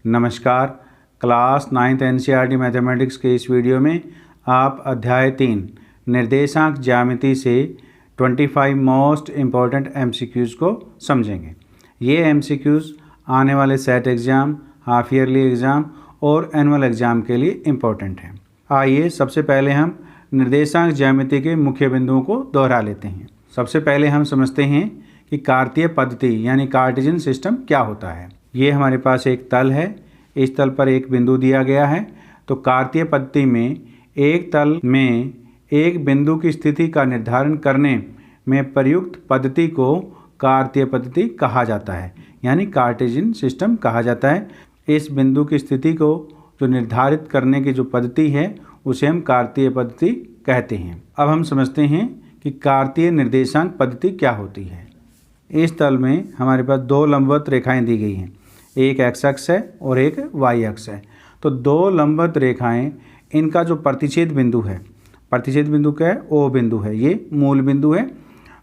नमस्कार। Class 9th NCERT mathematics के इस वीडियो में आप अध्याय 3 निर्देशांक ज्यामिति से 25 मोस्ट इम्पॉर्टेंट MCQs को समझेंगे। ये MCQs आने वाले set exam, half yearly exam और एनुअल एग्ज़ाम के लिए इम्पॉर्टेंट हैं। आइए सबसे पहले हम निर्देशांक ज्यामिति के मुख्य बिंदुओं को दोहरा लेते हैं। सबसे पहले हम समझते हैं कि कार्तीय पद्धति यानी कार्टेशियन सिस्टम क्या होता है। ये हमारे पास एक तल है, इस तल पर एक बिंदु दिया गया है। तो कार्तीय पद्धति में एक तल में एक बिंदु की स्थिति का निर्धारण करने में प्रयुक्त पद्धति को कार्तीय पद्धति कहा जाता है, यानी कार्टेशियन सिस्टम कहा जाता है। इस बिंदु की स्थिति को जो निर्धारित करने की जो पद्धति है उसे हम कार्तीय पद्धति कहते हैं। अब हम समझते हैं कि कार्तीय निर्देशांक पद्धति क्या होती है। इस तल में हमारे पास दो लंबवत रेखाएं दी गई हैं, एक एक्स अक्ष है और एक वाई अक्ष है। तो दो लंबवत रेखाएं, इनका जो प्रतिच्छेद बिंदु है, प्रतिच्छेद बिंदु क्या है? ओ बिंदु है, ये मूल बिंदु है।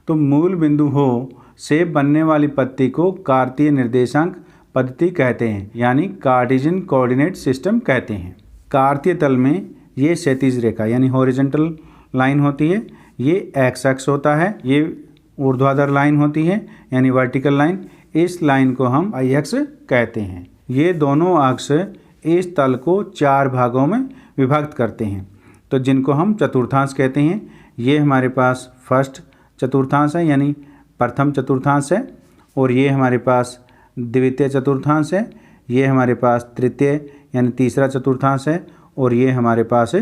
तो मूल बिंदु हो से बनने वाली पद्धति को कार्तीय निर्देशांक पद्धति कहते हैं, यानी कार्टेशियन कोऑर्डिनेट सिस्टम कहते हैं। कार्तीय तल में ये क्षैतिज रेखा यानी हॉरिजॉन्टल लाइन होती है, ये एक्स अक्ष होता है, ये ऊर्ध्वाधर लाइन होती है यानी वर्टिकल लाइन। इस लाइन को हम आई अक्ष कहते हैं। ये दोनों अक्ष इस तल को चार भागों में विभक्त करते हैं, तो जिनको हम चतुर्थांश कहते हैं। ये हमारे पास फर्स्ट चतुर्थांश है यानी प्रथम चतुर्थांश है, और ये हमारे पास द्वितीय चतुर्थांश है, ये हमारे पास तृतीय यानी तीसरा चतुर्थांश है, और ये हमारे पास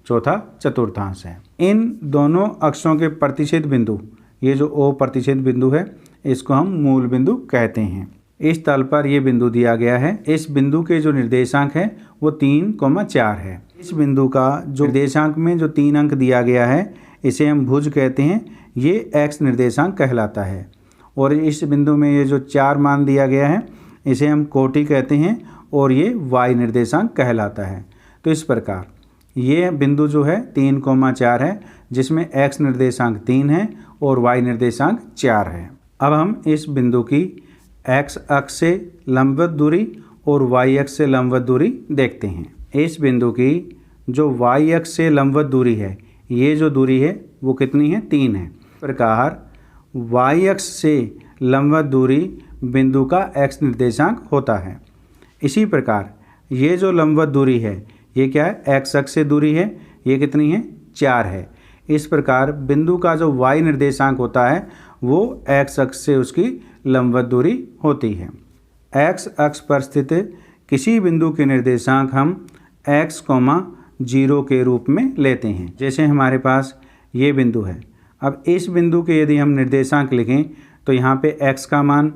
चौथा चतुर्थांश है। इन दोनों अक्षों के प्रतिच्छेद बिंदु, ये जो ओ प्रतिच्छेद बिंदु है, इसको हम मूल बिंदु कहते हैं। इस तल पर ये बिंदु दिया गया है। इस बिंदु के जो निर्देशांक है वो 3,4 है। इस बिंदु का जो निर्देशांक में जो 3 अंक दिया गया है, इसे हम भुज कहते हैं, ये एक्स निर्देशांक कहलाता है। और इस बिंदु में ये जो 4 मान दिया गया है, इसे हम कोटि कहते हैं, और ये वाई निर्देशांक कहलाता है। तो इस प्रकार ये बिंदु जो है 3,4 है, जिसमें एक्स निर्देशांक 3 है और वाई निर्देशांक 4 है। अब हम इस बिंदु की एक्स अक्ष से लंबवत दूरी और वाई अक्ष से लंबवत दूरी देखते हैं। इस बिंदु की जो वाई अक्ष से लंबवत दूरी है, ये जो दूरी है वो कितनी है? 3 है। इस प्रकार वाई अक्ष से लंबवत दूरी बिंदु का एक्स निर्देशांक होता है। इसी प्रकार ये जो लंबवत दूरी है, ये क्या है? एक्स अक्ष से दूरी है, ये कितनी है? 4 है। इस प्रकार बिंदु का जो वाई निर्देशांक होता है वो एक्स अक्ष से उसकी लंबवत दूरी होती है। एक्स अक्ष पर स्थित किसी बिंदु के निर्देशांक हम x, 0 के रूप में लेते हैं। जैसे हमारे पास ये बिंदु है। अब इस बिंदु के यदि हम निर्देशांक लिखें तो यहाँ पे x का मान,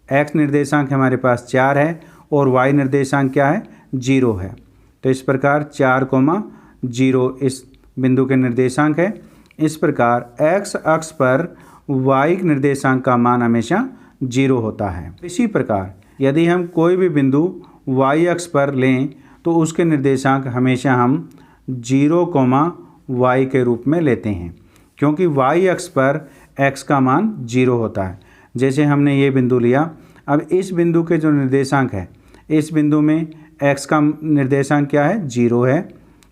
x निर्देशांक हमारे पास 4 है और y निर्देशांक क्या है? 0 है। तो इस प्रकार 4, 0 इस बिंदु के निर्देशांक है। इस प्रकार x अक्ष पर y निर्देशांक का मान हमेशा 0 होता है। इसी प्रकार यदि हम कोई भी बिंदु y अक्ष पर लें तो उसके निर्देशांक हमेशा हम 0, y के रूप में लेते हैं, क्योंकि y अक्ष पर x का मान 0 होता है। जैसे हमने ये बिंदु लिया, अब इस बिंदु के जो निर्देशांक है, इस बिंदु में x का निर्देशांक क्या है? 0 है,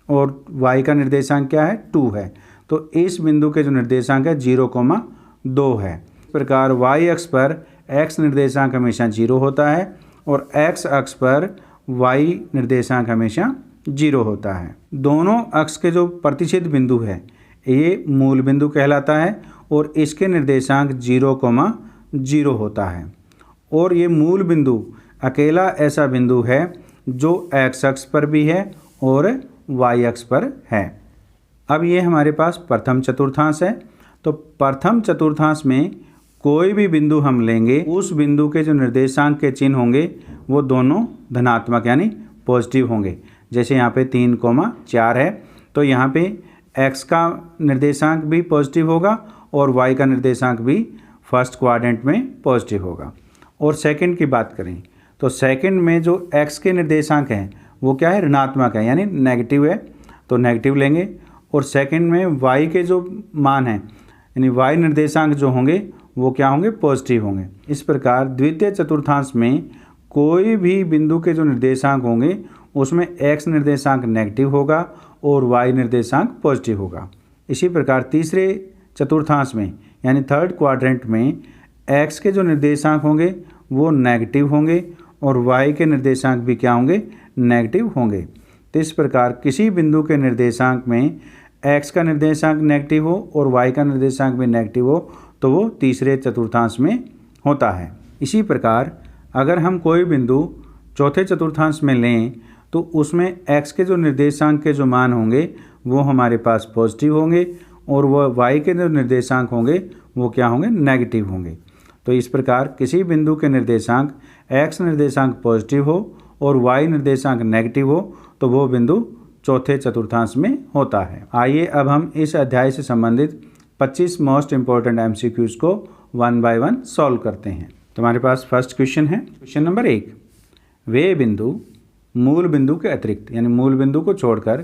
और y का निर्देशांक क्या है? 2 है। तो इस बिंदु के जो निर्देशांक है 0, 2 है। इस प्रकार y अक्ष पर x निर्देशांक हमेशा 0 होता है और x अक्ष पर y निर्देशांक हमेशा 0 होता है। दोनों अक्ष के जो प्रतिच्छेद बिंदु है, ये मूल बिंदु कहलाता है और इसके निर्देशांक 0, 0 होता है। और ये मूल बिंदु अकेला ऐसा बिंदु है जो x अक्ष पर भी है और y अक्ष पर है। अब ये हमारे पास प्रथम चतुर्थांश है। तो प्रथम चतुर्थांश में कोई भी बिंदु हम लेंगे, उस बिंदु के जो निर्देशांक के चिन्ह होंगे वो दोनों धनात्मक यानी पॉजिटिव होंगे। जैसे यहाँ पे 3,4 है, तो यहाँ पे x का निर्देशांक भी पॉजिटिव होगा और y का निर्देशांक भी फर्स्ट क्वाड्रेंट में पॉजिटिव होगा। और सेकंड की बात करें तो सेकंड में जो x के निर्देशांक हैं वो क्या है? ऋणात्मक है यानी नेगेटिव है, तो नेगेटिव लेंगे। और सेकंड में y के जो मान हैं यानी y निर्देशांक जो होंगे वो क्या होंगे? पॉजिटिव होंगे। इस प्रकार द्वितीय चतुर्थांश में कोई भी बिंदु के जो निर्देशांक होंगे उसमें x निर्देशांक नेगेटिव होगा और y निर्देशांक पॉजिटिव होगा। इसी प्रकार तीसरे चतुर्थांश में यानी थर्ड क्वाड्रेंट में x के जो निर्देशांक होंगे वो नेगेटिव होंगे और y के निर्देशांक भी क्या होंगे, नेगेटिव होंगे। तो इस प्रकार किसी बिंदु के निर्देशांक में x का निर्देशांक नेगेटिव हो और y का निर्देशांक भी नेगेटिव हो तो वो तीसरे चतुर्थांश में होता है। इसी प्रकार अगर हम कोई बिंदु चौथे चतुर्थांश में लें तो उसमें x के जो निर्देशांक के जो मान होंगे वो हमारे पास पॉजिटिव होंगे और वह y के जो निर्देशांक होंगे वो क्या होंगे, नेगेटिव होंगे। तो इस प्रकार किसी बिंदु के निर्देशांक x निर्देशांक पॉजिटिव हो और y निर्देशांक नेगेटिव हो तो वो बिंदु चौथे चतुर्थांश में होता है। आइए अब हम इस अध्याय से संबंधित 25 मोस्ट इंपॉर्टेंट MCQs को वन बाय वन सॉल्व करते हैं। तो हमारे पास फर्स्ट क्वेश्चन है, क्वेश्चन नंबर 1, वे बिंदु मूल बिंदु के अतिरिक्त यानी मूल बिंदु को छोड़कर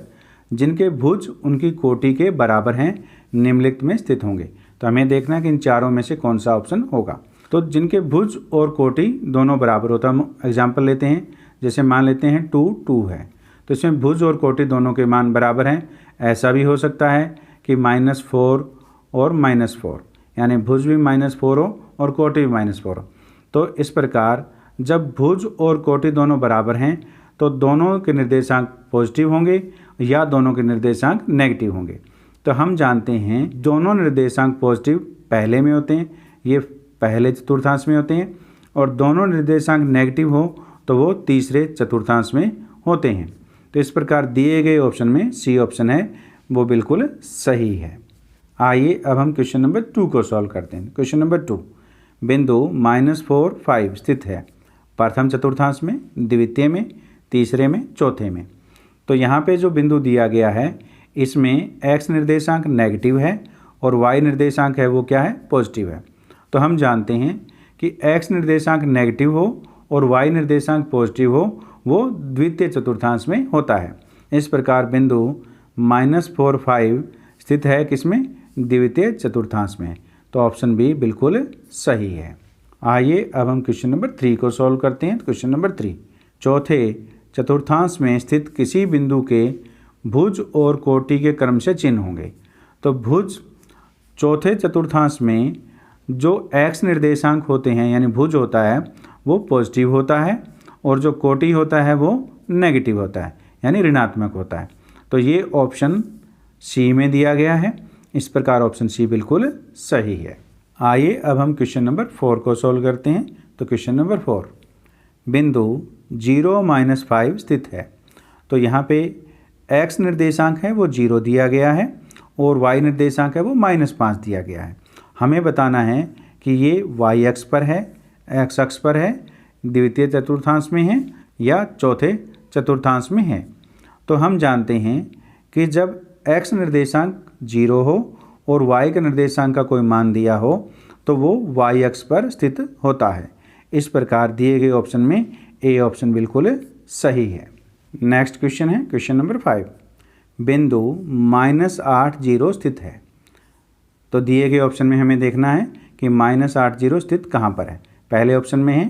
जिनके भुज उनकी कोटि के बराबर हैं निम्नलिखित में स्थित होंगे। तो हमें देखना है कि इन चारों में से कौन सा ऑप्शन होगा। तो जिनके भुज और कोटि दोनों बराबर होता है, हम एग्जाम्पल लेते हैं, जैसे मान लेते हैं 2 2 है तो इसमें भुज और कोटि दोनों के मान बराबर हैं। ऐसा भी हो सकता है कि -4 और -4 यानी भुज भी -4 हो और कोटि भी -4 हो। तो इस प्रकार जब भुज और कोटि दोनों बराबर हैं तो दोनों के निर्देशांक पॉजिटिव होंगे या दोनों के निर्देशांक नेगेटिव होंगे। तो हम जानते हैं दोनों निर्देशांक पॉजिटिव पहले में होते हैं, ये पहले चतुर्थांश में होते हैं, और दोनों निर्देशांक नेगेटिव हो तो वो तीसरे चतुर्थांश में होते हैं। तो इस प्रकार दिए गए ऑप्शन में सी ऑप्शन है वो बिल्कुल सही है। आइए अब हम क्वेश्चन नंबर 2 को सॉल्व करते हैं। क्वेश्चन नंबर 2, बिंदु -4 5 स्थित है प्रथम चतुर्थांश में, द्वितीय में, तीसरे में, चौथे में। तो यहाँ पे जो बिंदु दिया गया है इसमें x निर्देशांक नेगेटिव है और y निर्देशांक है वो क्या है, पॉजिटिव है। तो हम जानते हैं कि x निर्देशांक नेगेटिव हो और y निर्देशांक पॉजिटिव हो वो द्वितीय चतुर्थांश में होता है। इस प्रकार बिंदु -4 5 स्थित है किसमें, द्वितीय चतुर्थांश में। तो ऑप्शन बी बिल्कुल सही है। आइए अब हम क्वेश्चन नंबर 3 को सॉल्व करते हैं। तो क्वेश्चन नंबर 3, चौथे चतुर्थांश में स्थित किसी बिंदु के भुज और कोटि के क्रम से चिन्ह होंगे। तो भुज चौथे चतुर्थांश में जो x निर्देशांक होते हैं यानी भुज होता है वो पॉजिटिव होता है और जो कोटि होता है वो नेगेटिव होता है यानी ऋणात्मक होता है। तो ये ऑप्शन सी में दिया गया है। इस प्रकार ऑप्शन सी बिल्कुल सही है। आइए अब हम क्वेश्चन नंबर 4 को सॉल्व करते हैं। तो क्वेश्चन नंबर 4, बिंदु 0 -5 स्थित है। तो यहाँ पे x निर्देशांक है वो 0 दिया गया है और y निर्देशांक है वो -5 दिया गया है। हमें बताना है कि ये y अक्ष पर है, x अक्ष पर है, द्वितीय चतुर्थांश में है या चौथे चतुर्थांश में है। तो हम जानते हैं कि जब x निर्देशांक 0 हो और y के निर्देशांक का कोई मान दिया हो तो वो y अक्ष पर स्थित होता है। इस प्रकार दिए गए ऑप्शन में ए ऑप्शन बिल्कुल सही है। नेक्स्ट क्वेश्चन है क्वेश्चन नंबर 5, बिंदु -8 0 स्थित है। तो दिए गए ऑप्शन में हमें देखना है कि -8 0 स्थित कहाँ पर है। पहले ऑप्शन में है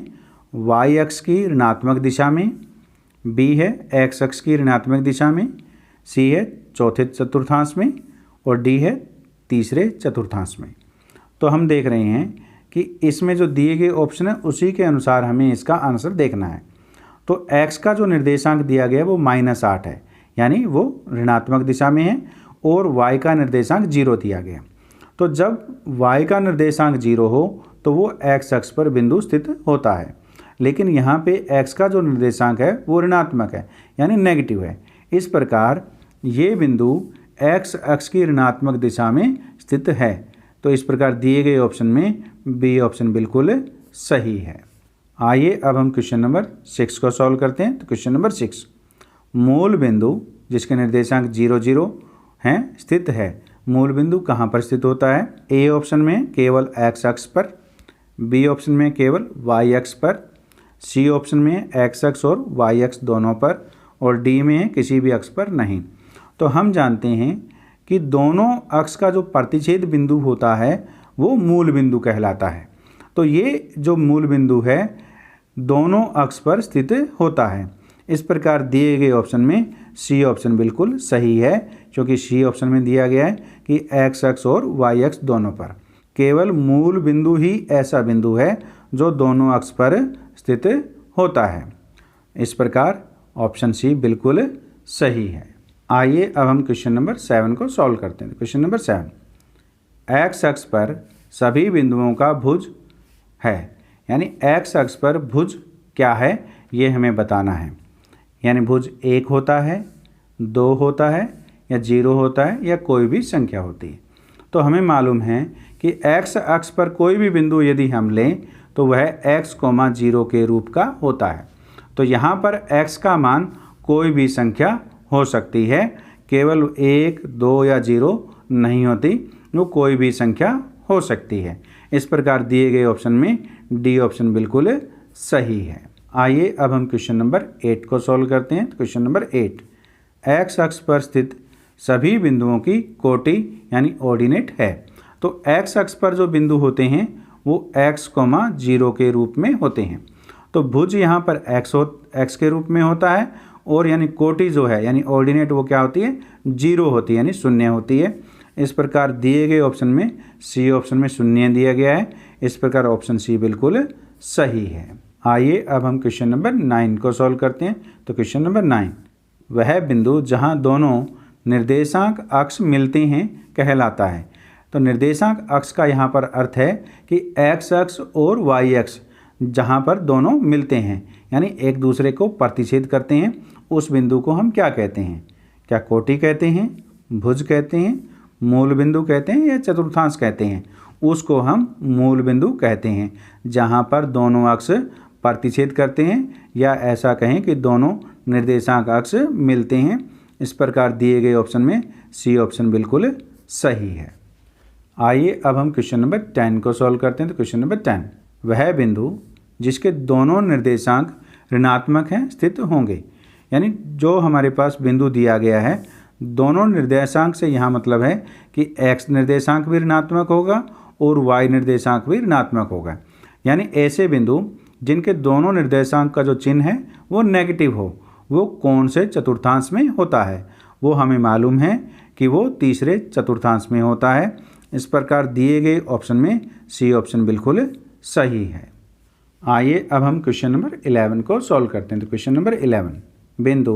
y अक्ष की ऋणात्मक दिशा में, b है x अक्ष की ऋणात्मक दिशा में, c है चौथे चतुर्थांश में और d है तीसरे चतुर्थांश में। तो हम देख रहे हैं कि इसमें जो दिए गए ऑप्शन है उसी के अनुसार हमें इसका आंसर देखना है। तो x का जो निर्देशांक दिया गया है वो -8 है यानी वो ऋणात्मक दिशा में है और y का निर्देशांक 0 दिया गया। तो जब y का निर्देशांक 0 हो तो वो x अक्ष पर बिंदु स्थित होता है, लेकिन यहाँ पे x का जो निर्देशांक है वो ऋणात्मक है यानी नेगेटिव है। इस प्रकार ये बिंदु x अक्ष की ऋणात्मक दिशा में स्थित है। तो इस प्रकार दिए गए ऑप्शन में बी ऑप्शन बिल्कुल सही है। आइए अब हम क्वेश्चन नंबर 6 को सॉल्व करते हैं। तो क्वेश्चन नंबर 6, मूल बिंदु जिसके निर्देशांक 0 0 हैं स्थित है। मूल बिंदु कहाँ पर स्थित होता है? ए ऑप्शन में केवल x अक्ष पर, बी ऑप्शन में केवल y अक्ष पर, सी ऑप्शन में x अक्ष और y अक्ष दोनों पर और डी में किसी भी अक्ष पर नहीं। तो हम जानते हैं कि दोनों अक्ष का जो प्रतिच्छेद बिंदु होता है वो मूल बिंदु कहलाता है। तो ये जो मूल बिंदु है दोनों अक्ष पर स्थित होता है। इस प्रकार दिए गए ऑप्शन में सी ऑप्शन बिल्कुल सही है, क्योंकि सी ऑप्शन में दिया गया है कि एक्स अक्ष और वाई अक्ष दोनों पर। केवल मूल बिंदु ही ऐसा बिंदु है जो दोनों अक्ष पर स्थित होता है। इस प्रकार ऑप्शन सी बिल्कुल सही है। आइए अब हम क्वेश्चन नंबर 7 को सॉल्व करते हैं। क्वेश्चन नंबर 7, एक्स अक्ष पर सभी बिंदुओं का भुज है, यानी एक्स अक्ष पर भुज क्या है ये हमें बताना है। यानी भुज 1 होता है, 2 होता है या 0 होता है या कोई भी संख्या होती है। तो हमें मालूम है कि एक्स अक्ष पर कोई भी बिंदु यदि हम लें तो वह x, 0 के रूप का होता है। तो यहाँ पर x का मान कोई भी संख्या हो सकती है, केवल 1, 2 या 0 नहीं होती, वो कोई भी संख्या हो सकती है। इस प्रकार दिए गए ऑप्शन में डी ऑप्शन बिल्कुल सही है। आइए अब हम क्वेश्चन नंबर 8 को सॉल्व करते हैं। क्वेश्चन नंबर 8, एक्स अक्ष पर स्थित सभी बिंदुओं की कोटि यानी ऑर्डिनेट है। तो एक्स अक्ष पर जो बिंदु होते हैं वो x, 0 के रूप में होते हैं। तो भुज यहाँ पर x के रूप में होता है, और यानी कोटि जो है यानी ऑर्डिनेट वो क्या होती है, 0 होती है, यानी शून्य होती है। इस प्रकार दिए गए ऑप्शन में सी ऑप्शन में शून्य दिया गया है। इस प्रकार ऑप्शन सी बिल्कुल सही है। आइए अब हम क्वेश्चन नंबर 9 को सॉल्व करते हैं। तो क्वेश्चन नंबर 9, वह बिंदु जहां दोनों निर्देशांक अक्ष मिलते हैं कहलाता है। तो निर्देशांक अक्ष का यहाँ पर अर्थ है कि एक्स अक्ष और वाई अक्ष जहाँ पर दोनों मिलते हैं, यानी एक दूसरे को प्रतिच्छेद करते हैं, उस बिंदु को हम क्या कहते हैं? क्या कोटि कहते हैं, भुज कहते हैं, मूल बिंदु कहते हैं या चतुर्थांश कहते हैं? उसको हम मूल बिंदु कहते हैं, जहाँ पर दोनों अक्ष प्रतिच्छेद करते हैं, या ऐसा कहें कि दोनों निर्देशांक अक्ष मिलते हैं। इस प्रकार दिए गए ऑप्शन में सी ऑप्शन बिल्कुल सही है। आइए अब हम क्वेश्चन नंबर 10 को सॉल्व करते हैं। तो क्वेश्चन नंबर 10, वह बिंदु जिसके दोनों निर्देशांक ऋणात्मक हैं स्थित होंगे। यानी जो हमारे पास बिंदु दिया गया है, दोनों निर्देशांक से यहाँ मतलब है कि x निर्देशांक भी ऋणात्मक होगा और y निर्देशांक भी ऋणात्मक होगा। यानी ऐसे बिंदु जिनके दोनों निर्देशांक का जो चिन्ह है वो नेगेटिव हो, वो कौन से चतुर्थांश में होता है? वो हमें मालूम है कि वो तीसरे चतुर्थांश में होता है। इस प्रकार दिए गए ऑप्शन में सी ऑप्शन बिल्कुल सही है। आइए अब हम क्वेश्चन नंबर 11 को सॉल्व करते हैं। तो क्वेश्चन नंबर 11, बिंदु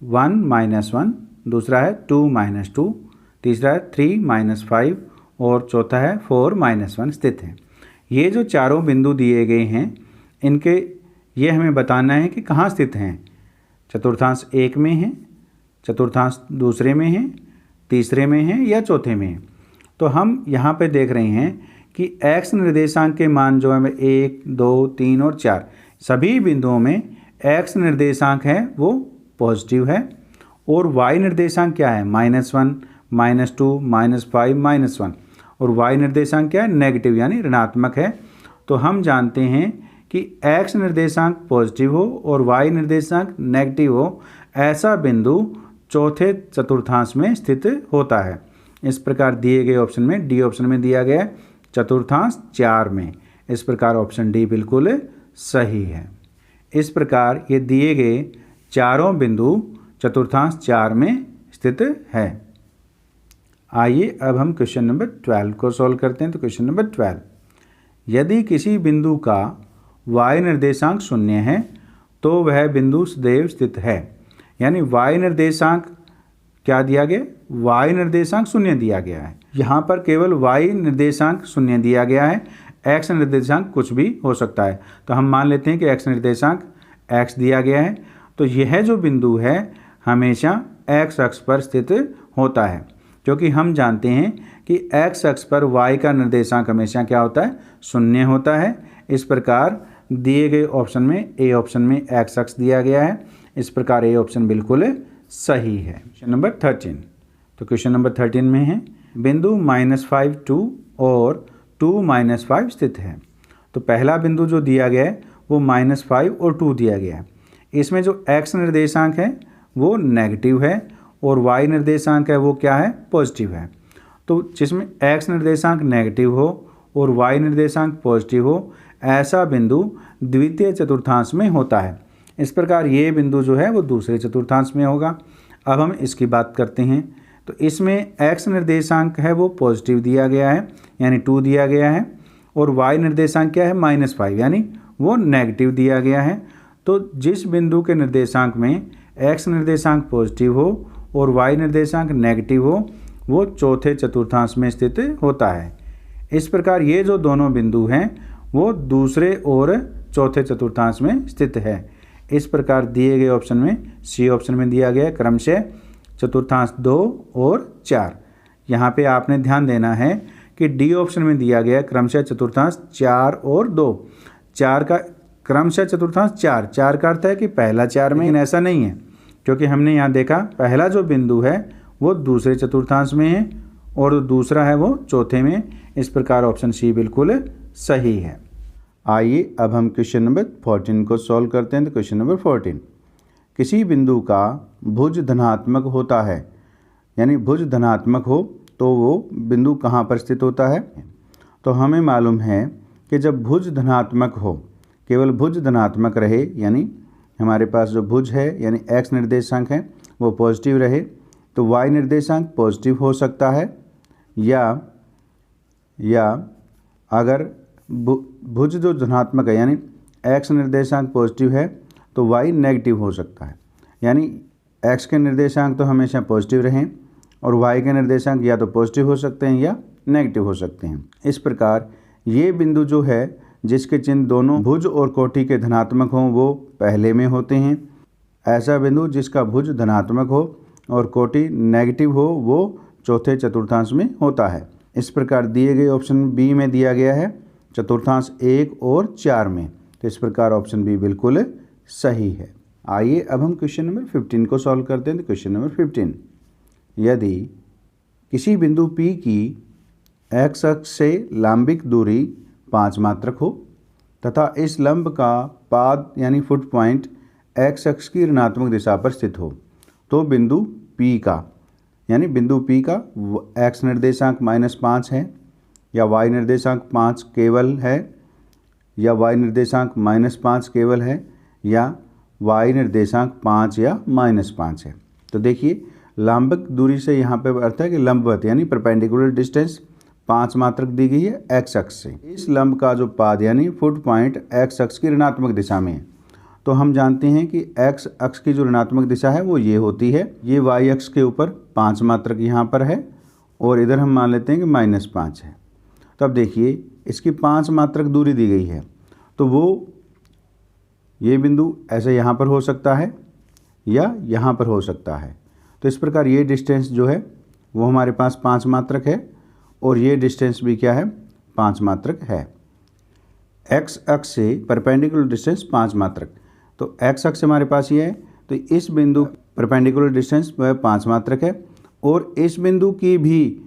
1 - 1, दूसरा है 2 - 2, तीसरा है 3 - 5 और चौथा है 4 - 1 स्थित है। ये जो चारों बिंदु दिए गए हैं, इनके ये हमें बताना है कि कहाँ स्थित हैं। चतुर्थांश 1 में है, चतुर्थांश दूसरे में है, तीसरे में है या चौथे में है। तो हम यहाँ पे देख रहे हैं कि x निर्देशांक के मान जो है 1, 2, 3 और 4, सभी बिंदुओं में x निर्देशांक है वो पॉजिटिव है, और y निर्देशांक क्या है, -1, -2, -5, -1, और y निर्देशांक क्या है, नेगेटिव यानी ऋणात्मक है। तो हम जानते हैं कि x निर्देशांक पॉजिटिव हो और y निर्देशांक नेगेटिव हो, ऐसा बिंदु चौथे चतुर्थांश में स्थित होता है। इस प्रकार दिए गए ऑप्शन में डी ऑप्शन में दिया गया है चतुर्थांश 4 में। इस प्रकार ऑप्शन डी बिल्कुल सही है। इस प्रकार ये दिए गए चारों बिंदु चतुर्थांश 4 में स्थित है। आइए अब हम क्वेश्चन नंबर 12 को सॉल्व करते हैं। तो क्वेश्चन नंबर 12, यदि किसी बिंदु का y निर्देशांक 0 है तो वह बिंदु सदैव स्थित है। यानी y निर्देशांक क्या दिया गया, y निर्देशांक 0 दिया गया है। यहाँ पर केवल y निर्देशांक 0 दिया गया है, x निर्देशांक कुछ भी हो सकता है। तो हम मान लेते हैं कि x निर्देशांक x दिया गया है, तो यह जो बिंदु है हमेशा x अक्ष पर स्थित होता है, क्योंकि हम जानते हैं कि x अक्ष पर y का निर्देशांक हमेशा क्या होता है, 0 होता है। इस प्रकार दिए गए ऑप्शन में ए ऑप्शन में x अक्ष दिया गया है। इस प्रकार ए ऑप्शन बिल्कुल सही है। क्वेश्चन नंबर 13, तो क्वेश्चन नंबर 13 में है बिंदु -5, 2 और 2 - 5 स्थित है। तो पहला बिंदु जो दिया गया है वो -5 और 2 दिया गया है। इसमें जो x निर्देशांक है वो नेगेटिव है और y निर्देशांक है वो क्या है, पॉजिटिव है। तो जिसमें x निर्देशांक नेगेटिव हो और y निर्देशांक पॉजिटिव हो, ऐसा बिंदु द्वितीय चतुर्थांश में होता है। इस प्रकार ये बिंदु जो है वो दूसरे चतुर्थांश में होगा। अब हम इसकी बात करते हैं। तो इसमें x निर्देशांक है वो पॉजिटिव दिया गया है यानी 2 दिया गया है, और y निर्देशांक क्या है -5 यानी वो नेगेटिव दिया गया है। तो जिस बिंदु के निर्देशांक में x निर्देशांक पॉजिटिव हो और y निर्देशांक नेगेटिव हो वो चौथे चतुर्थांश में स्थित होता है। इस प्रकार ये जो दोनों बिंदु हैं वो दूसरे और चौथे चतुर्थांश में स्थित है। इस प्रकार दिए गए ऑप्शन में सी ऑप्शन में दिया गया क्रमशः चतुर्थांश 2 और 4। यहाँ पे आपने ध्यान देना है कि डी ऑप्शन में दिया गया क्रमशः चतुर्थांश 4 और 2। 4 का क्रमशः चतुर्थांश 4 का अर्थ है कि पहला 4 में, लेकिन ऐसा नहीं है क्योंकि हमने यहाँ देखा पहला जो बिंदु है वो दूसरे चतुर्थांश में है और दूसरा है वो चौथे में। इस प्रकार ऑप्शन सी बिल्कुल सही है। आइए अब हम क्वेश्चन नंबर 14 को सॉल्व करते हैं। तो क्वेश्चन नंबर 14, किसी बिंदु का भुज धनात्मक होता है, यानी भुज धनात्मक हो तो वो बिंदु कहाँ पर स्थित होता है। तो हमें मालूम है कि जब भुज धनात्मक हो, केवल भुज धनात्मक रहे यानी हमारे पास जो भुज है यानी x निर्देशांक है वो पॉजिटिव रहे, तो y निर्देशांक पॉजिटिव हो सकता है, या अगर भुज जो धनात्मक है यानी x निर्देशांक पॉजिटिव है तो y नेगेटिव हो सकता है। यानी x के निर्देशांक तो हमेशा पॉजिटिव रहें और y के निर्देशांक या तो पॉजिटिव हो सकते हैं या नेगेटिव हो सकते हैं। इस प्रकार ये बिंदु जो है जिसके चिन्ह दोनों भुज और कोटि के धनात्मक हों वो पहले में होते हैं। ऐसा बिंदु जिसका भुज धनात्मक हो और कोटि नेगेटिव हो वो चौथे चतुर्थांश में होता है। इस प्रकार दिए गए ऑप्शन बी में दिया गया है चतुर्थांश 1 और 4 में। तो इस प्रकार ऑप्शन बी बिल्कुल सही है। आइए अब हम क्वेश्चन नंबर 15 को सॉल्व करते हैं। तो क्वेश्चन नंबर 15, यदि किसी बिंदु P की x अक्ष से लंबिक दूरी 5 मात्रक हो तथा इस लंब का पाद यानी फुट पॉइंट x अक्ष की ऋणात्मक दिशा पर स्थित हो, तो बिंदु P का यानी बिंदु P का x निर्देशांक -5 है या y निर्देशांक 5 केवल है या y निर्देशांक -5 केवल है या y निर्देशांक 5 या -5 है। तो देखिए लंबिक दूरी से यहाँ पे अर्थ है कि लंबवत यानी परपेंडिकुलर डिस्टेंस 5 मात्रक दी गई है x अक्ष से। इस लंब का जो पाद यानी फुट पॉइंट x अक्ष की ऋणात्मक दिशा में है। तो हम जानते हैं कि x अक्ष की जो ऋणात्मक दिशा है वो ये होती है, ये y अक्ष के ऊपर 5 मात्रक यहाँ पर है और इधर हम मान लेते हैं कि -5 है। तो अब देखिए इसकी 5 मात्रक दूरी दी गई है तो वो ये बिंदु ऐसे यहाँ पर हो सकता है या यहाँ पर हो सकता है। तो इस प्रकार ये डिस्टेंस जो है वो हमारे पास 5 मात्रक है और ये डिस्टेंस भी क्या है 5 मात्रक है। x अक्ष से परपेंडिकुलर डिस्टेंस 5 मात्रक, तो x अक्ष हमारे पास ये है तो इस बिंदु परपेंडिकुलर डिस्टेंस वह 5 मात्रक है और इस बिंदु की भी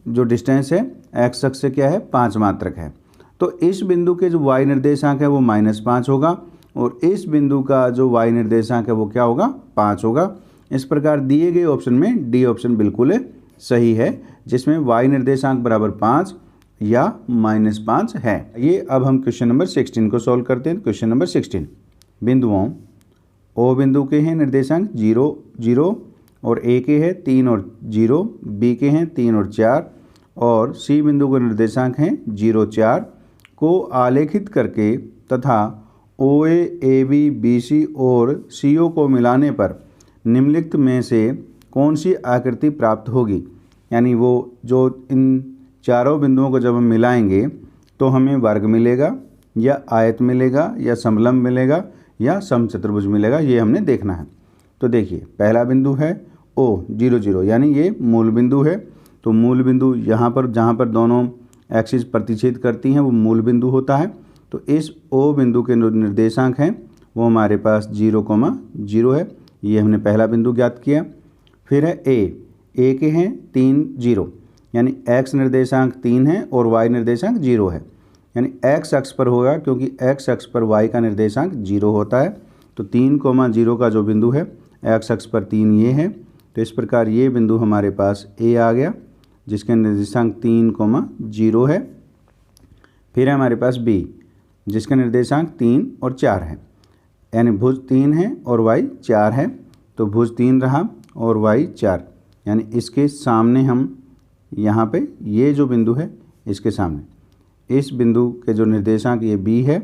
जो डिस्टेंस है x अक्ष से क्या है 5 मात्रक है। तो इस बिंदु के जो y निर्देशांक है वो -5 होगा और इस बिंदु का जो y निर्देशांक है वो क्या होगा 5 होगा। इस प्रकार दिए गए ऑप्शन में डी ऑप्शन बिल्कुल सही है जिसमें y निर्देशांक बराबर 5 या -5 है। ये अब हम क्वेश्चन नंबर 16 को सॉल्व करते हैं। क्वेश्चन नंबर 16, बिंदुओं O बिंदु के हैं निर्देशांक 0 0 और A के हैं 3 और 0, B के हैं 3 और 4 और C बिंदु के निर्देशांक हैं 0 4 को आलेखित करके तथा OA AB BC और CO को मिलाने पर निम्नलिखित में से कौन सी आकृति प्राप्त होगी। यानी वो जो इन चारों बिंदुओं को जब हम मिलाएंगे तो हमें वर्ग मिलेगा या आयत मिलेगा या समलंब मिलेगा या समचतुर्भुज मिलेगा, ये हमने देखना है। तो देखिए पहला बिंदु है O 0 0 यानी ये मूल बिंदु है। तो मूल बिंदु यहाँ पर जहाँ पर दोनों एक्सिस प्रतिच्छेद करती हैं वो मूल बिंदु होता है। तो इस O बिंदु के निर्देशांक हैं वो हमारे पास 0 0 है, ये हमने पहला बिंदु ज्ञात किया। फिर है A के हैं 3 0 यानी x निर्देशांक 3 है और y निर्देशांक 0 है, यानी x अक्ष पर होगा क्योंकि x अक्ष पर y का निर्देशांक 0 होता है। तो 3 0 का जो बिंदु है x अक्ष पर 3 ये है। तो इस प्रकार ये बिंदु हमारे पास A आ गया जिसके निर्देशांक 3 0 है। फिर है हमारे पास B जिसका निर्देशांक 3 और 4 है, यानी भुज 3 है और y 4 है, तो भुज 3 रहा और y 4, यानी इसके सामने हम यहाँ पे ये जो बिंदु है इसके सामने इस बिंदु के जो निर्देशांक ये b है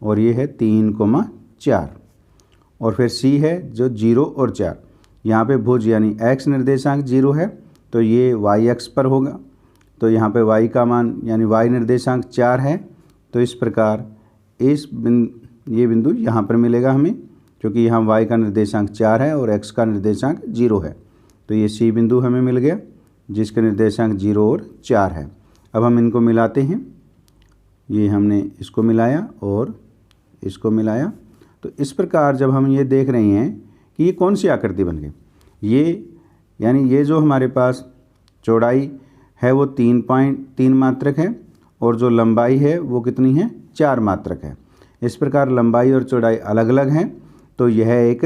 और ये है 3,4, और फिर c है जो 0 और 4। यहाँ पे भुज यानी x निर्देशांक 0 है तो ये y अक्ष पर होगा, तो यहाँ पे y का मान यानी y निर्देशांक 4 है, तो इस प्रकार ये बिंदु यहाँ पर मिलेगा हमें, क्योंकि यहाँ y का निर्देशांक 4 है और x का निर्देशांक 0 है, तो ये c बिंदु हमें मिल गया जिसका निर्देशांक 0 और 4 है। अब हम इनको मिलाते हैं, ये हमने इसको मिलाया और इसको मिलाया, तो इस प्रकार जब हम ये देख रहे हैं कि ये कौन सी आकृति बन गई, ये यानी ये जो हमारे पास चौड़ाई है वो 3.3 मात्रक है और जो लंबाई है वो कितनी है 4 मात्रक है। इस प्रकार लंबाई और चौड़ाई अलग अलग हैं, तो यह एक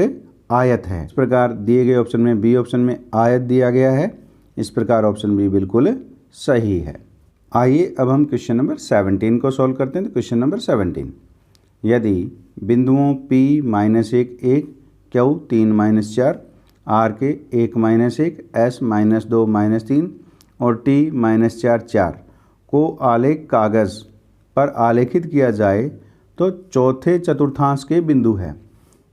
आयत है। इस प्रकार दिए गए ऑप्शन में बी ऑप्शन में आयत दिया गया है, इस प्रकार ऑप्शन बी बिल्कुल सही है। आइए अब हम क्वेश्चन नंबर 17 को सॉल्व करते हैं। तो क्वेश्चन नंबर 17, यदि बिंदुओं P -1 1, Q 3 -4, R के 1 -1, S -2 -3 और T -4 4 को आलेख कागज़ पर आलेखित किया जाए तो चौथे चतुर्थांश के बिंदु है।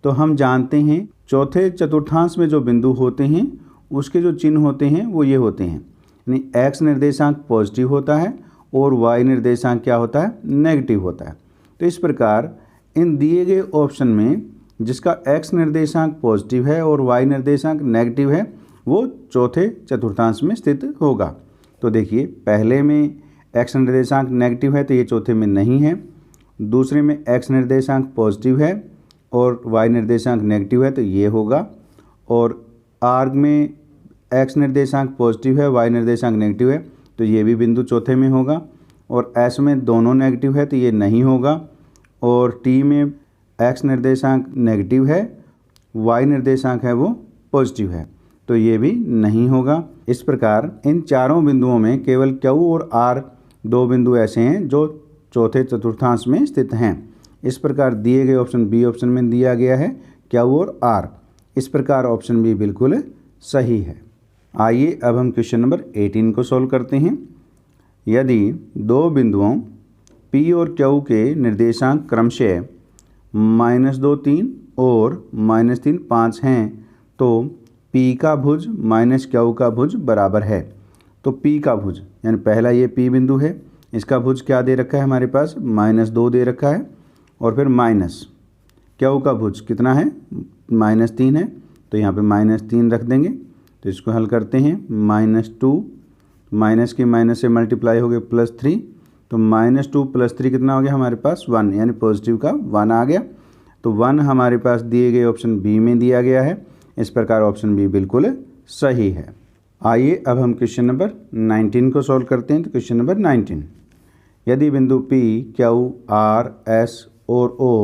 तो हम जानते हैं चौथे चतुर्थांश में जो बिंदु होते हैं उसके जो चिन्ह होते हैं वो ये होते हैं, यानी x निर्देशांक पॉजिटिव होता है और y निर्देशांक क्या होता है नेगेटिव होता है। तो इस प्रकार इन दिए गए ऑप्शन में जिसका x निर्देशांक पॉजिटिव है और y निर्देशांक नेगेटिव है वो चौथे चतुर्थांश में स्थित होगा। तो देखिए पहले में x निर्देशांक नेगेटिव है तो ये चौथे में नहीं है, दूसरे में x निर्देशांक पॉजिटिव है और y निर्देशांक नेगेटिव है तो ये होगा, और R में x निर्देशांक पॉजिटिव है y निर्देशांक नेगेटिव है तो ये भी बिंदु चौथे में होगा, और S में दोनों नेगेटिव है तो ये नहीं होगा, और T में x निर्देशांक नेगेटिव है y निर्देशांक है वो पॉजिटिव है तो ये भी नहीं होगा। इस प्रकार इन चारों बिंदुओं में केवल Q और R दो बिंदु ऐसे हैं जो चौथे चतुर्थांश में स्थित हैं। इस प्रकार दिए गए ऑप्शन बी ऑप्शन में दिया गया है Q और R, इस प्रकार ऑप्शन बी बिल्कुल सही है। आइए अब हम क्वेश्चन नंबर 18 को सॉल्व करते हैं। यदि दो बिंदुओं P और Q के निर्देशांक क्रमशः -2 3 और -3 5 हैं तो P का भुज -Q का भुज बराबर है। तो P का भुज यानी पहला ये P बिंदु है, इसका भुज क्या दे रखा है हमारे पास -2 दे रखा है, और फिर Q का भुज कितना है -3 है, तो यहाँ पे -3 रख देंगे। तो इसको हल करते हैं, -2 माइनस के माइनस से मल्टीप्लाई हो गए +3, तो -2 + 3 कितना हो गया हमारे पास 1, यानी पॉजिटिव का 1 आ गया। तो 1 हमारे पास दिए गए ऑप्शन बी में दिया गया है, इस प्रकार ऑप्शन बी बिल्कुल सही है। आइए अब हम क्वेश्चन नंबर 19 को सॉल्व करते हैं। तो क्वेश्चन नंबर 19, यदि बिंदु P, Q, R, S और O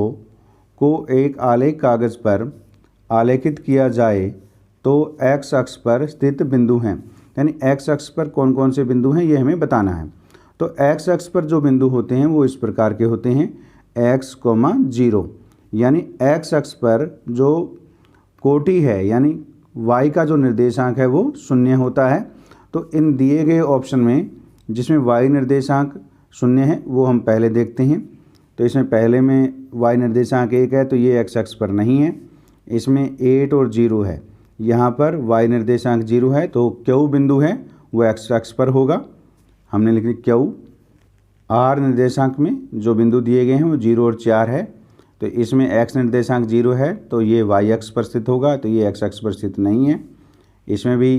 को एक आलेख कागज़ पर आलेखित किया जाए तो x अक्ष पर स्थित बिंदु हैं, यानी x अक्ष पर कौन कौन से बिंदु हैं ये हमें बताना है। तो x अक्ष पर जो बिंदु होते हैं वो इस प्रकार के होते हैं x, 0, यानी x अक्ष पर जो कोटि है यानी y का जो निर्देशांक है वो 0 होता है। तो इन दिए गए ऑप्शन में जिसमें y निर्देशांक 0 है वो हम पहले देखते हैं। तो इसमें पहले में y निर्देशांक 1 है तो ये x अक्ष पर नहीं है, इसमें 8 और 0 है, यहाँ पर y निर्देशांक 0 है तो Q बिंदु है वो x अक्ष पर होगा। हमने लिख लिया Q। R निर्देशांक में जो बिंदु दिए गए हैं वो 0 और 4 है, तो इसमें x निर्देशांक 0 है तो ये y अक्ष पर स्थित होगा, तो ये x अक्ष पर स्थित नहीं है। इसमें भी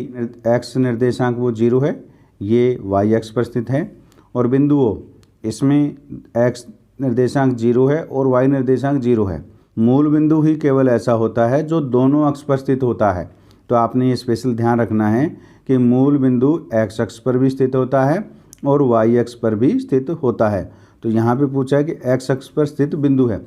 x निर्देशांक वो 0 है, ये y अक्ष पर स्थित है। और बिंदुओं इसमें x निर्देशांक 0 है और y निर्देशांक 0 है। मूल बिंदु ही केवल ऐसा होता है जो दोनों अक्ष पर स्थित होता है, तो आपने ये स्पेशल ध्यान रखना है कि मूल बिंदु x अक्ष पर भी स्थित होता है और y अक्ष पर भी स्थित होता है। तो यहाँ पे पूछा है कि x अक्ष पर स्थित बिंदु है,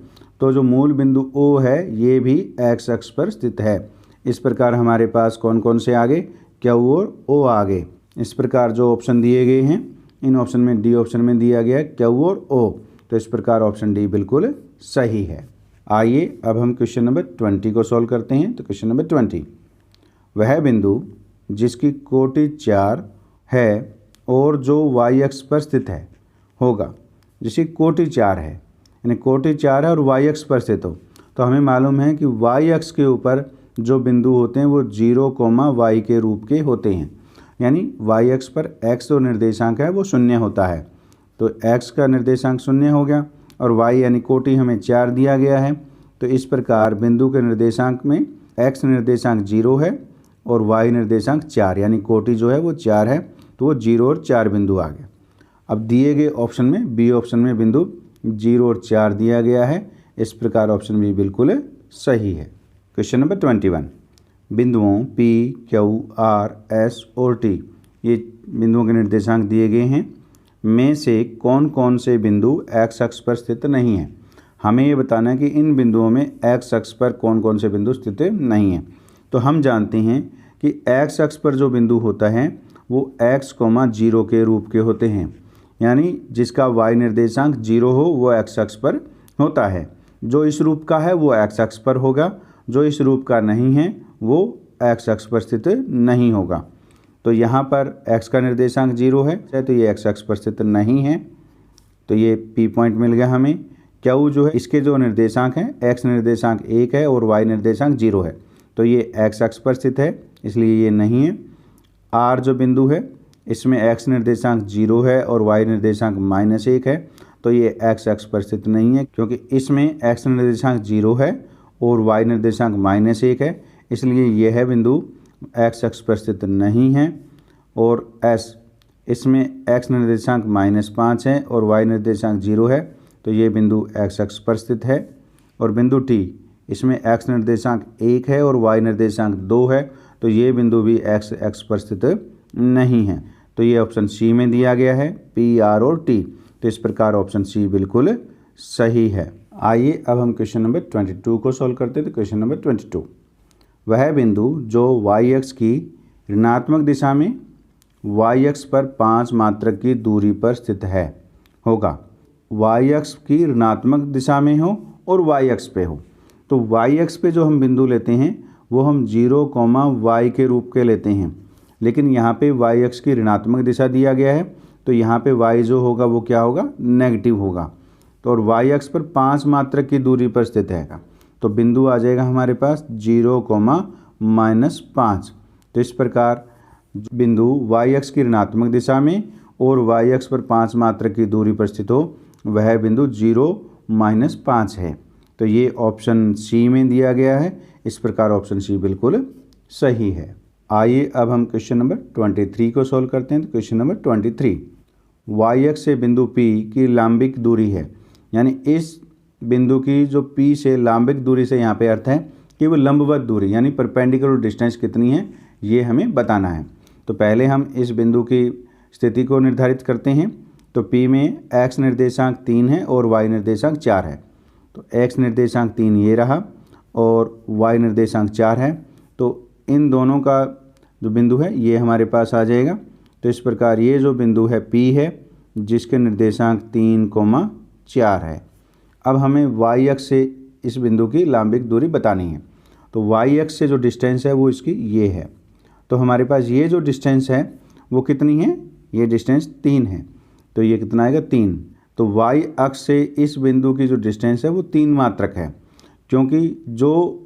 तो जो मूल बिंदु O है ये भी x अक्ष पर स्थित है। इस प्रकार हमारे पास कौन कौन से आ गए, Q और O आ गए। इस प्रकार जो ऑप्शन दिए गए हैं इन ऑप्शन में डी ऑप्शन में दिया गया है Q और O, तो इस प्रकार ऑप्शन डी बिल्कुल सही है। आइए अब हम क्वेश्चन नंबर 20 को सॉल्व करते हैं। तो क्वेश्चन नंबर 20, वह बिंदु जिसकी कोटि 4 है और जो y अक्ष पर स्थित है होगा। जिसकी कोटि 4 है, यानी कोटि 4 है और y अक्ष पर स्थित हो, तो हमें मालूम है कि y अक्ष के ऊपर जो बिंदु होते हैं वो 0, y के रूप के होते हैं। यानी y अक्ष पर x जो निर्देशांक है वो 0 होता है, तो x का निर्देशांक 0 हो गया और y यानी कोटि हमें 4 दिया गया है। तो इस प्रकार बिंदु के निर्देशांक में x निर्देशांक 0 है और y निर्देशांक 4, यानी कोटि जो है वो 4 है, तो वो 0 और 4 बिंदु आ गए। अब दिए गए ऑप्शन में बी ऑप्शन में बिंदु 0 और 4 दिया गया है, इस प्रकार ऑप्शन बी बिल्कुल सही है। क्वेश्चन नंबर 21, बिंदुओं P, Q, R, S और T ये बिंदुओं के निर्देशांक दिए गए हैं, में से कौन कौन से बिंदु x अक्ष पर स्थित नहीं हैं। हमें ये बताना है कि इन बिंदुओं में x अक्ष पर कौन कौन से बिंदु स्थित नहीं हैं। तो हम जानते हैं कि x अक्ष पर जो बिंदु होता है वो x, 0 के रूप के होते हैं, यानी जिसका y निर्देशांक 0 हो वो x अक्ष पर होता है। जो इस रूप का है वो x अक्ष पर होगा, जो इस रूप का नहीं है वो x अक्ष पर स्थित नहीं होगा। तो यहाँ पर x का निर्देशांक 0 है, तो ये x अक्ष पर स्थित नहीं है, तो ये P पॉइंट मिल गया हमें। Q जो है इसके जो निर्देशांक हैं, x निर्देशांक 1 है और y निर्देशांक 0 है, तो ये x अक्ष पर स्थित है, इसलिए ये नहीं है। R जो बिंदु है इसमें x निर्देशांक 0 है और y निर्देशांक -1 है, तो ये x अक्ष पर स्थित नहीं है, क्योंकि इसमें x निर्देशांक 0 है और y निर्देशांक -1 है, इसलिए यह है बिंदु x अक्ष पर स्थित नहीं है। और S इसमें x निर्देशांक -5 है और y निर्देशांक 0 है, तो ये बिंदु x अक्ष पर स्थित है। और बिंदु T इसमें x निर्देशांक 1 है और y निर्देशांक 2 है, तो ये बिंदु भी x अक्ष पर स्थित नहीं है, तो ये ऑप्शन सी में दिया गया है P, R और T, तो इस प्रकार ऑप्शन सी बिल्कुल सही है। आइए अब हम क्वेश्चन नंबर 22 को सॉल्व करते हैं। तो क्वेश्चन नंबर 22, वह बिंदु जो y अक्ष की ऋणात्मक दिशा में y अक्ष पर 5 मात्रक की दूरी पर स्थित है होगा। y अक्ष की ऋणात्मक दिशा में हो और y अक्ष पे हो, तो y अक्ष पे जो हम बिंदु लेते हैं वो हम 0, y के रूप के लेते हैं, लेकिन यहाँ पे y अक्ष की ऋणात्मक दिशा दिया गया है, तो यहाँ पे y जो होगा वो क्या होगा, नेगेटिव होगा। तो और y अक्ष पर 5 मात्रक की दूरी पर स्थित है, तो बिंदु आ जाएगा हमारे पास 0, -5। तो इस प्रकार बिंदु y अक्ष की ऋणात्मक दिशा में और y अक्ष पर 5 मात्रक की दूरी पर स्थित हो, वह बिंदु 0, -5 है, तो ये ऑप्शन सी में दिया गया है, इस प्रकार ऑप्शन सी बिल्कुल सही है। आइए अब हम क्वेश्चन नंबर 23 को सॉल्व करते हैं। तो क्वेश्चन नंबर 23, y अक्ष से बिंदु P की लंबिक दूरी है, यानी इस बिंदु की जो P से लंबिक दूरी से यहाँ पे अर्थ है कि वो लंबवत दूरी यानी परपेंडिकुलर डिस्टेंस कितनी है, ये हमें बताना है। तो पहले हम इस बिंदु की स्थिति को निर्धारित करते हैं। तो P में x निर्देशांक 3 है और y निर्देशांक 4 है, तो x निर्देशांक 3 ये रहा और y निर्देशांक 4 है, तो इन दोनों का जो बिंदु है ये हमारे पास आ जाएगा। तो इस प्रकार ये जो बिंदु है P है जिसके निर्देशांक 3, 4 है। अब हमें y अक्ष से इस बिंदु की लंबिक दूरी बतानी है, तो y अक्ष से जो डिस्टेंस है वो इसकी ये है, तो हमारे पास ये जो डिस्टेंस है वो कितनी है, ये डिस्टेंस 3 है, तो ये कितना आएगा 3। तो y अक्ष से इस बिंदु की जो डिस्टेंस है वो 3 मात्रक है, क्योंकि जो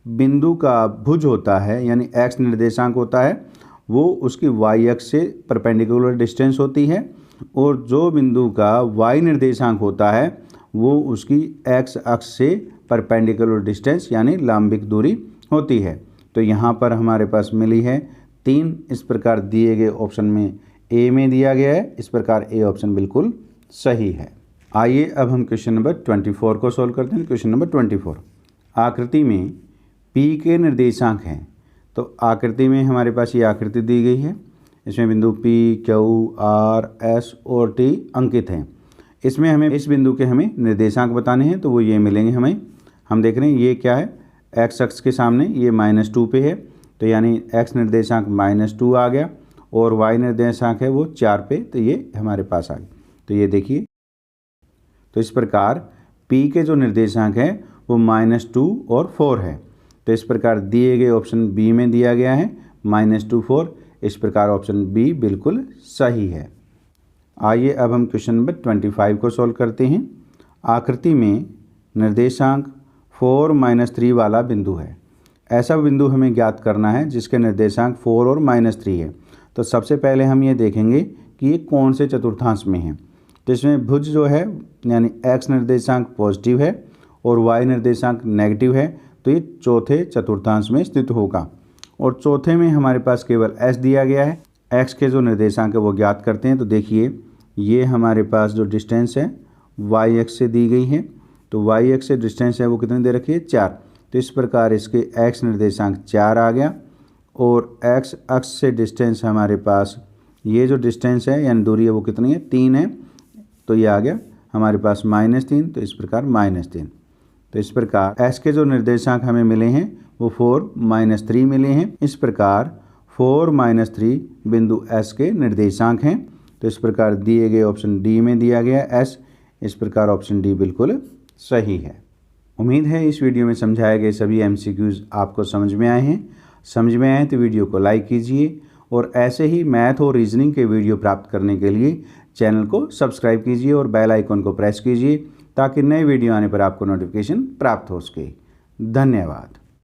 बिंदु का भुज होता है यानी x निर्देशांक होता है वो उसकी y अक्ष से परपेंडिकुलर डिस्टेंस होती है, और जो बिंदु का y निर्देशांक होता है वो उसकी x अक्ष से परपेंडिकुलर डिस्टेंस यानी लंबिक दूरी होती है। तो यहाँ पर हमारे पास मिली है 3, इस प्रकार दिए गए ऑप्शन में ए में दिया गया है, इस प्रकार ए ऑप्शन बिल्कुल सही है। आइए अब हम क्वेश्चन नंबर 24 को सॉल्व करते हैं। क्वेश्चन नंबर 24, आकृति में P के निर्देशांक हैं, तो आकृति में हमारे पास ये आकृति दी गई है, इसमें बिंदु P, Q, R, S और T अंकित हैं। इसमें हमें इस बिंदु के हमें निर्देशांक बताने हैं, तो वो ये मिलेंगे हमें। हम देख रहे हैं ये क्या है, x अक्ष के सामने ये -2 पे है, तो यानी x निर्देशांक -2 आ गया और y निर्देशांक है वो 4 पे, तो ये हमारे पास आ गया। तो ये देखिए, तो इस प्रकार P के जो निर्देशांक हैं वो -2 और 4 है। तो इस प्रकार दिए गए ऑप्शन बी में दिया गया है -2 4। इस प्रकार ऑप्शन बी बिल्कुल सही है। आइए अब हम क्वेश्चन नंबर 25 को सॉल्व करते हैं। आकृति में निर्देशांक 4 - 3 वाला बिंदु है। ऐसा बिंदु हमें ज्ञात करना है जिसके निर्देशांक 4 और -3 है। तो सबसे पहले हम ये देखेंगे कि ये कौन से चतुर्थांश में है। तो इसमें भुज जो है यानी x निर्देशांक पॉजिटिव है और y निर्देशांक नेगेटिव है, तो ये चौथे चतुर्थांश में स्थित होगा। और चौथे में हमारे पास केवल s दिया गया है। x के जो निर्देशांक है वो ज्ञात करते हैं। तो देखिए ये हमारे पास जो डिस्टेंस है y एक्स से दी गई है। तो y एक्स से डिस्टेंस है वो कितनी दे रखी है 4। तो इस प्रकार इसके x निर्देशांक 4 आ गया और x अक्ष से डिस्टेंस हमारे पास ये जो डिस्टेंस है यानी दूरी है वो कितनी है 3 है। तो ये आ गया हमारे पास -3। तो इस प्रकार -3। तो इस प्रकार s के जो निर्देशांक हमें मिले हैं वो 4 - 3 मिले हैं। इस प्रकार 4 - 3 बिंदु s के निर्देशांक हैं। तो इस प्रकार दिए गए ऑप्शन डी में दिया गया s। इस प्रकार ऑप्शन डी बिल्कुल सही है। उम्मीद है इस वीडियो में समझाए गए सभी MCQs आपको समझ में आए हैं। समझ में आए तो वीडियो को लाइक कीजिए और ऐसे ही मैथ और रीजनिंग के वीडियो प्राप्त करने के लिए चैनल को सब्सक्राइब कीजिए और बेल आइकन को प्रेस कीजिए ताकि नए वीडियो आने पर आपको नोटिफिकेशन प्राप्त हो सके। धन्यवाद।